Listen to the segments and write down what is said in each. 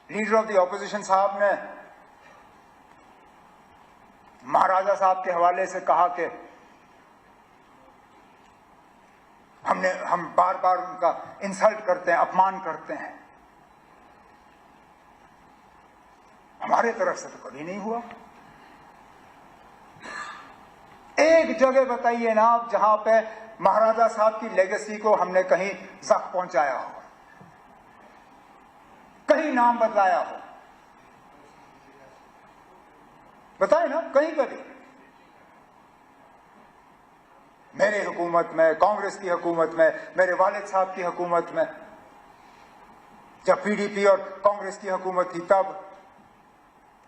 Leader of the opposition साहब ने महाराजा साहब के हवाले से कहा कि हम बार बार उनका इंसल्ट करते हैं, अपमान करते हैं। हमारे तरफ से तो कभी नहीं हुआ। एक जगह बताइए ना आप जहां पे महाराजा साहब की लेगेसी को हमने कहीं जख्म पहुंचाया हो, कहीं नाम बदलाया हो, बताए ना कहीं पर भी। मेरे हुकूमत में, कांग्रेस की हुकूमत में, मेरे वालिद साहब की हुकूमत में, जब पीडीपी और कांग्रेस की हुकूमत थी तब,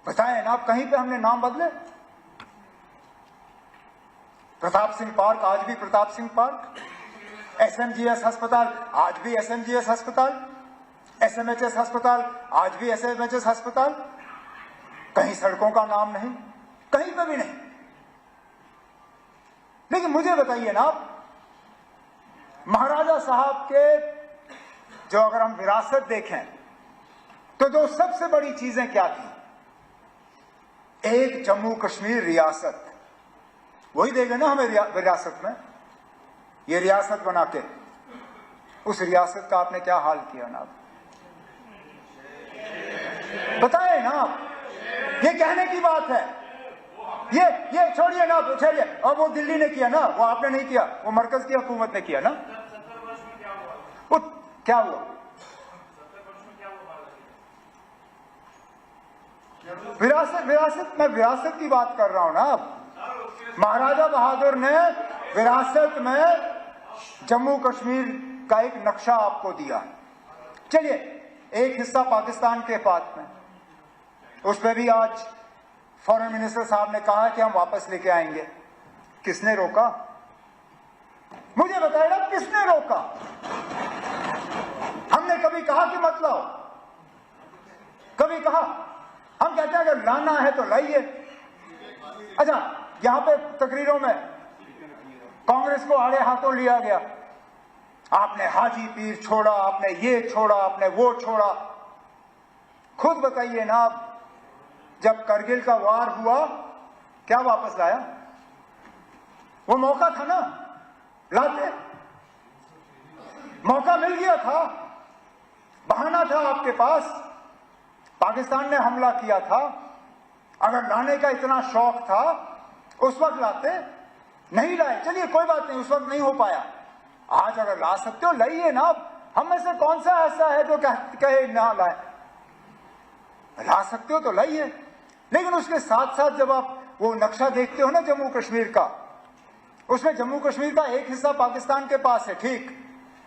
बताएं ना आप कहीं पे हमने नाम बदले? प्रताप सिंह पार्क आज भी प्रताप सिंह पार्क, एसएमजीएस अस्पताल आज भी एसएमजीएस अस्पताल, एसएमएचएस अस्पताल आज भी एसएमएचएस अस्पताल। कहीं सड़कों का नाम नहीं, कहीं पे भी नहीं। लेकिन मुझे बताइए ना आप, महाराजा साहब के जो अगर हम विरासत देखें तो दो सबसे बड़ी चीजें क्या थी? एक जम्मू कश्मीर रियासत, वही देंगे ना हमें विरासत में, ये रियासत बना के। उस रियासत का आपने क्या हाल किया ना? बताएं ना आप, ये कहने की बात है। ये छोड़िए ना, छोड़िए। और वो दिल्ली ने किया ना, वो आपने नहीं किया, वो मरकज की हुकूमत ने किया ना। वो क्या हुआ? विरासत मैं विरासत की बात कर रहा हूं ना। अब महाराजा बहादुर ने विरासत में जम्मू कश्मीर का एक नक्शा आपको दिया। चलिए, एक हिस्सा पाकिस्तान के पास में, उस पर भी आज फॉरेन मिनिस्टर साहब ने कहा कि हम वापस लेके आएंगे। किसने रोका? मुझे बताइए ना, किसने रोका? हमने कभी कहा कि मत लाओ? कभी कहा? हम कहते हैं अगर लाना है तो लाइए। अच्छा, यहां पे तकरीरों में कांग्रेस को आड़े हाथों लिया गया। आपने हाजी पीर छोड़ा, आपने ये छोड़ा, आपने वो छोड़ा। खुद बताइए ना आप, जब करगिल का वार हुआ क्या वापस लाया? वो मौका था ना, लाते। मौका मिल गया था, बहाना था आपके पास। पाकिस्तान ने हमला किया था, अगर लाने का इतना शौक था उस वक्त लाते। नहीं लाए, चलिए कोई बात नहीं, उस वक्त नहीं हो पाया। आज अगर ला सकते हो लाइए ना। हम में से कौन सा ऐसा है जो कहे ना लाए? ला सकते हो तो लाइए। लेकिन उसके साथ साथ जब आप वो नक्शा देखते हो ना जम्मू कश्मीर का, उसमें जम्मू कश्मीर का एक हिस्सा पाकिस्तान के पास है, ठीक,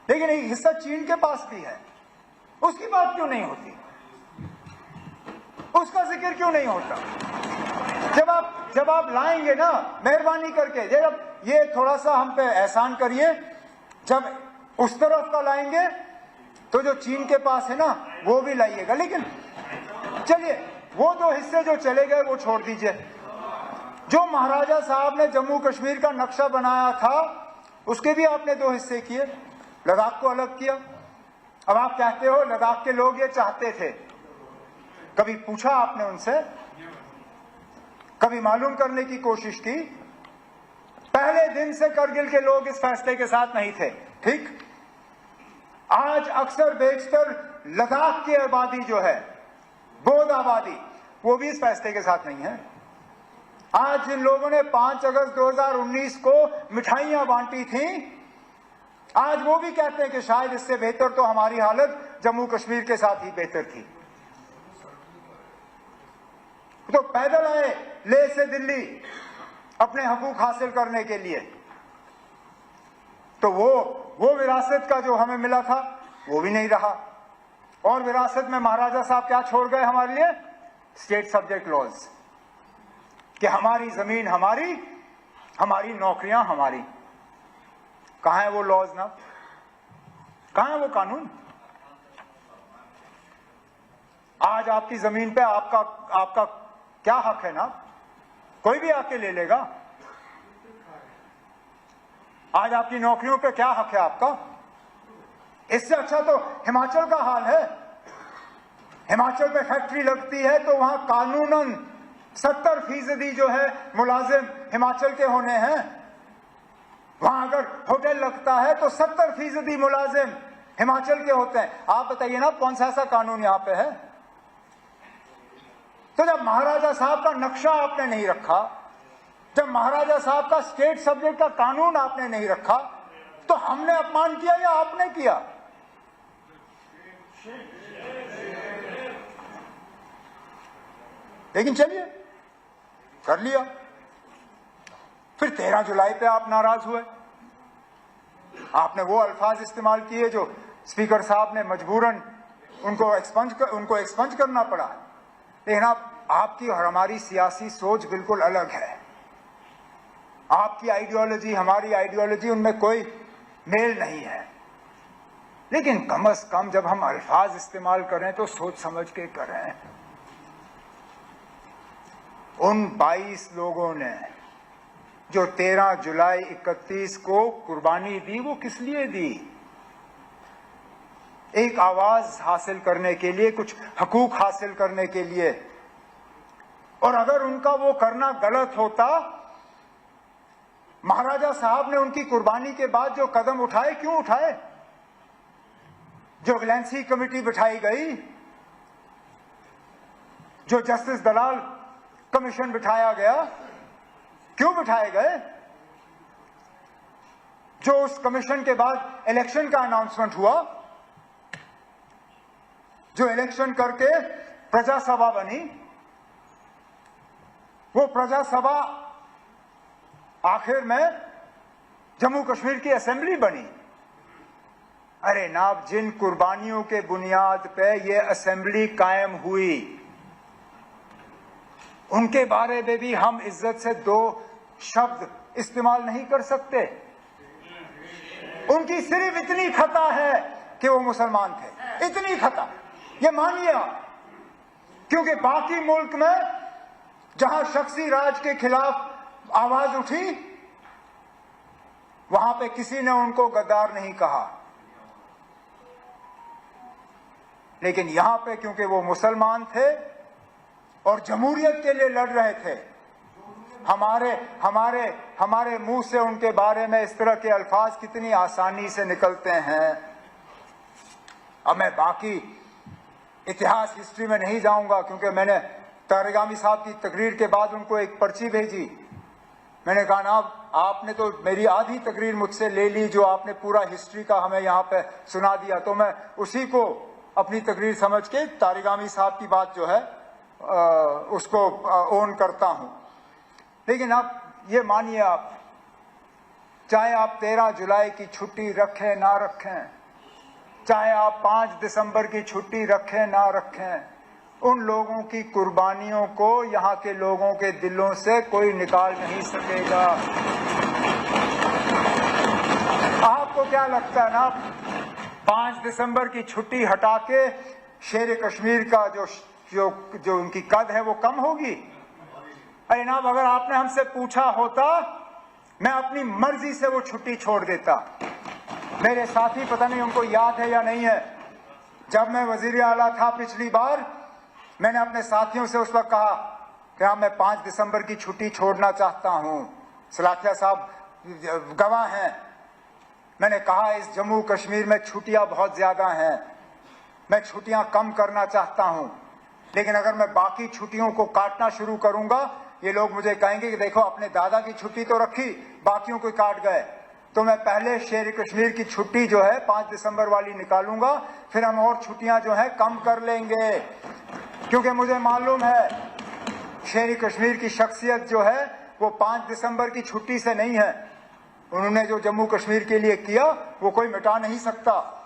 लेकिन एक हिस्सा चीन के पास भी है। उसकी बात क्यों नहीं होती? उसका जिक्र क्यों नहीं होता? जब आप लाएंगे ना, मेहरबानी करके जब ये थोड़ा सा हम पे एहसान करिए, जब उस तरफ का लाएंगे तो जो चीन के पास है ना वो भी लाइएगा। लेकिन चलिए, वो दो हिस्से जो चले गए वो छोड़ दीजिए। जो महाराजा साहब ने जम्मू कश्मीर का नक्शा बनाया था उसके भी आपने दो हिस्से किए, लद्दाख को अलग किया। अब आप कहते हो लद्दाख के लोग ये चाहते थे। कभी पूछा आपने उनसे? कभी मालूम करने की कोशिश की? पहले दिन से करगिल के लोग इस फैसले के साथ नहीं थे, ठीक। आज अक्सर बेशतर लद्दाख की आबादी जो है, बौद्ध आबादी, वो भी इस फैसले के साथ नहीं है। आज जिन लोगों ने 5 अगस्त 2019 को मिठाइयां बांटी थी, आज वो भी कहते हैं कि शायद इससे बेहतर तो हमारी हालत जम्मू कश्मीर के साथ ही बेहतर थी। तो पैदल आए लेह से दिल्ली अपने हकूक हासिल करने के लिए। तो वो विरासत का जो हमें मिला था वो भी नहीं रहा। और विरासत में महाराजा साहब क्या छोड़ गए हमारे लिए? स्टेट सब्जेक्ट लॉज, कि हमारी जमीन हमारी, हमारी नौकरियां हमारी। कहां है वो लॉज ना? कहां है वो कानून? आज आपकी जमीन पे आपका क्या हक है ना? कोई भी आके ले लेगा। आज आपकी नौकरियों पे क्या हक है आपका? इससे अच्छा तो हिमाचल का हाल है। हिमाचल में फैक्ट्री लगती है तो वहां कानूनन 70% जो है मुलाजिम हिमाचल के होने हैं। वहां अगर होटल लगता है तो 70% मुलाजिम हिमाचल के होते हैं। आप बताइए ना कौन सा ऐसा कानून यहां पे है? तो जब महाराजा साहब का नक्शा आपने नहीं रखा, जब महाराजा साहब का स्टेट सब्जेक्ट का कानून आपने नहीं रखा, तो हमने अपमान किया या आपने किया? लेकिन चलिए कर लिया। फिर 13 जुलाई पे आप नाराज हुए, आपने वो अल्फाज इस्तेमाल किए जो स्पीकर साहब ने मजबूरन उनको एक्सपंज करना पड़ा। लेकिन आपकी और हमारी सियासी सोच बिल्कुल अलग है। आपकी आइडियोलॉजी हमारी आइडियोलॉजी उनमें कोई मेल नहीं है। लेकिन कम से कम जब हम अल्फाज इस्तेमाल करें तो सोच समझ के करें। उन 22 लोगों ने जो 13 जुलाई 31 को कुर्बानी दी, वो किस लिए दी? एक आवाज हासिल करने के लिए, कुछ हकूक हासिल करने के लिए। और अगर उनका वो करना गलत होता, महाराजा साहब ने उनकी कुर्बानी के बाद जो कदम उठाए, क्यों उठाए? जो विजिलेंस कमेटी बिठाई गई, जो जस्टिस दलाल कमीशन बिठाया गया, क्यों बिठाए गए? जो उस कमीशन के बाद इलेक्शन का अनाउंसमेंट हुआ, जो इलेक्शन करके प्रजा सभा बनी, वो प्रजा सभा आखिर में जम्मू कश्मीर की असेंबली बनी। अरे नाब, जिन कुर्बानियों के बुनियाद पे ये असेंबली कायम हुई, उनके बारे में भी हम इज्जत से 2 शब्द इस्तेमाल नहीं कर सकते। उनकी सिर्फ इतनी खता है कि वो मुसलमान थे, इतनी खता, ये मानिए आप। क्योंकि बाकी मुल्क में जहां शख्सी राज के खिलाफ आवाज उठी, वहां पे किसी ने उनको गद्दार नहीं कहा। लेकिन यहां पे क्योंकि वो मुसलमान थे और जमहूरियत के लिए लड़ रहे थे, हमारे मुंह से उनके बारे में इस तरह के अल्फाज कितनी आसानी से निकलते हैं। अब मैं बाकी इतिहास हिस्ट्री में नहीं जाऊंगा, क्योंकि मैंने तारिगामी साहब की तकरीर के बाद उनको एक पर्ची भेजी। मैंने कहा ना, आपने तो मेरी आधी तकरीर मुझसे ले ली, जो आपने पूरा हिस्ट्री का हमें यहाँ पे सुना दिया, तो मैं उसी को अपनी तकरीर समझ के तारिगामी साहब की बात जो है उसको ओन करता हूं। लेकिन आप ये मानिए, आप चाहे आप 13 जुलाई की छुट्टी रखें ना रखें, चाहे आप 5 दिसंबर की छुट्टी रखें ना रखें, उन लोगों की कुर्बानियों को यहाँ के लोगों के दिलों से कोई निकाल नहीं सकेगा। आपको क्या लगता है ना, 5 दिसंबर की छुट्टी हटा के शेर कश्मीर का जो उनकी कद है वो कम होगी? अरे नाब, अगर आपने हमसे पूछा होता, मैं अपनी मर्जी से वो छुट्टी छोड़ देता। मेरे साथी, पता नहीं उनको याद है या नहीं है, जब मैं वजीर आला था पिछली बार, मैंने अपने साथियों से उस वक्त कहा कि हाँ, मैं 5 दिसंबर की छुट्टी छोड़ना चाहता हूं। सलाखिया साहब गवाह हैं। मैंने कहा इस जम्मू कश्मीर में छुट्टियां बहुत ज्यादा हैं, मैं छुट्टियां कम करना चाहता हूं। लेकिन अगर मैं बाकी छुट्टियों को काटना शुरू करूंगा, ये लोग मुझे कहेंगे कि देखो, अपने दादा की छुट्टी तो रखी, बाकियों को काट गए। तो मैं पहले शेर कश्मीर की छुट्टी जो है 5 दिसंबर वाली निकालूंगा, फिर हम और छुट्टियां जो है कम कर लेंगे। क्योंकि मुझे मालूम है शेर कश्मीर की शख्सियत जो है वो 5 दिसंबर की छुट्टी से नहीं है। उन्होंने जो जम्मू कश्मीर के लिए किया वो कोई मिटा नहीं सकता।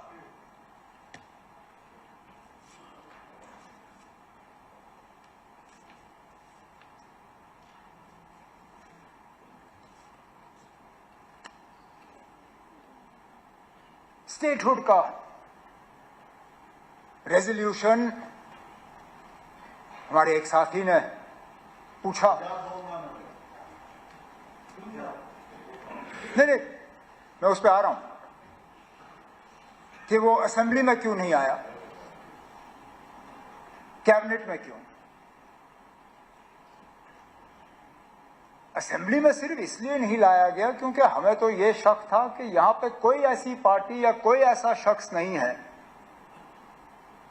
स्टेटहुड का रेजोल्यूशन, हमारे एक साथी ने पूछा, नहीं, मैं उस पर आ रहा हूं कि वो असेंबली में क्यों नहीं आया। कैबिनेट में क्यों? असेंबली में सिर्फ इसलिए नहीं लाया गया क्योंकि हमें तो ये शक था कि यहां पे कोई ऐसी पार्टी या कोई ऐसा शख्स नहीं है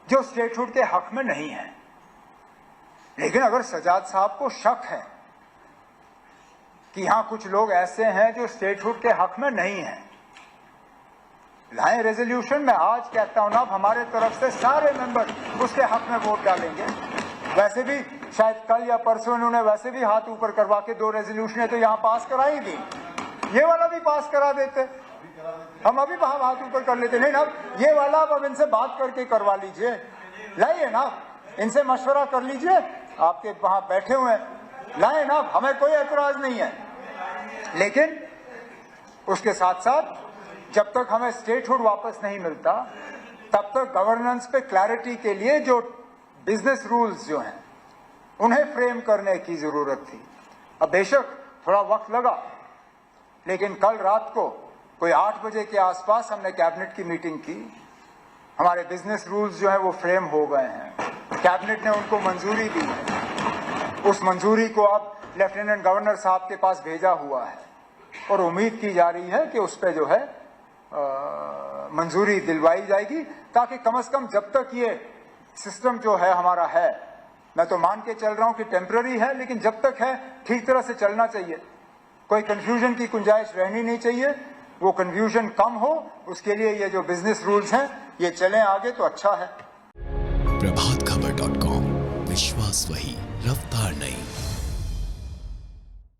जो स्टेटहुड के हक में नहीं है। लेकिन अगर सजाद साहब को शक है कि यहां कुछ लोग ऐसे हैं जो स्टेटहुड के हक में नहीं हैं, लाएं रेजोल्यूशन। में आज कहता हूं ना, हमारे तरफ से सारे मेंबर उसके हक में वोट डालेंगे। वैसे भी शायद कल या परसों इन्होंने वैसे भी हाथ ऊपर करवा के 2 रेजोल्यूशन तो यहां पास कराई थी, ये वाला भी पास करा देते, हम अभी हाथ ऊपर कर लेते। नहीं ना, ये वाला अब इनसे बात करके करवा लीजिए, लाइए ना, इनसे मशवरा कर लीजिए, आपके वहां बैठे हुए हैं, लाए ना, हमें कोई एतराज नहीं है। लेकिन उसके साथ साथ जब तक हमें स्टेटहुड वापस नहीं मिलता तब तक गवर्नेंस पे क्लैरिटी के लिए जो बिजनेस रूल्स जो हैं उन्हें फ्रेम करने की जरूरत थी। अब बेशक थोड़ा वक्त लगा, लेकिन कल रात को कोई 8 बजे के आसपास हमने कैबिनेट की मीटिंग की। हमारे बिजनेस रूल्स जो हैं वो फ्रेम हो गए हैं, कैबिनेट ने उनको मंजूरी दी है। उस मंजूरी को अब लेफ्टिनेंट गवर्नर साहब के पास भेजा हुआ है और उम्मीद की जा रही है कि उस पर जो है मंजूरी दिलवाई जाएगी, ताकि कम से कम जब तक ये सिस्टम जो है हमारा है, मैं तो मान के चल रहा हूं कि टेम्पररी है, लेकिन जब तक है ठीक तरह से चलना चाहिए, कोई कंफ्यूजन की गुंजाइश रहनी नहीं चाहिए। वो कंफ्यूजन कम हो, उसके लिए ये जो बिजनेस रूल्स हैं ये चलें आगे तो अच्छा है। प्रभात खबर.com, विश्वास वही, रफ्तार नहीं।